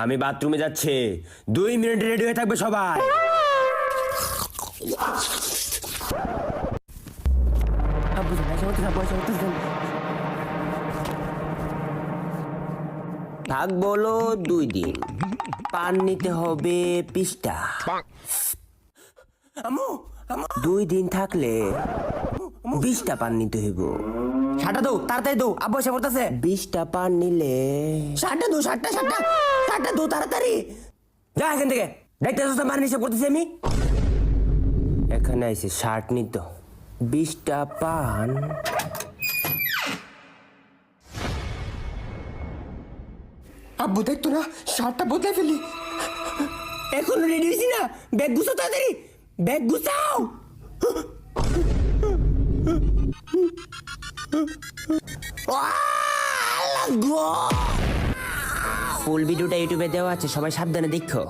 আমি বাথরুমে যাচ্ছি, 2 মিনিট রেডি হয়ে থাকবে সবাই। থাক বলো 2 দিন, পান নিতে হবে 20টা। 2 দিন থাকলে 20টা পান নিতে হইব। শার্টটা দো, তাড়াতাড়ি দো, আব্বু এসে পড়তেছে। 20টা পান নিলে শার্টটা দো, শার্টটা দো তাড়াতাড়ি। যা এখান থেকে, দেখতে মার নিচে পড়তেছি আমি। এখানে আইসে শার্ট নিত, 20টা পান। আব্বু দেখতো না, শার্টটা বদলে ফেলি। এখনো রেডি হয়েছি না, ব্যাগ গুছাও তাড়াতাড়ি, ব্যাগ গুছাও। ফুল ভিডিওটা ইউটিউবে দেওয়া আছে, সবাই সাবধানে দেখো।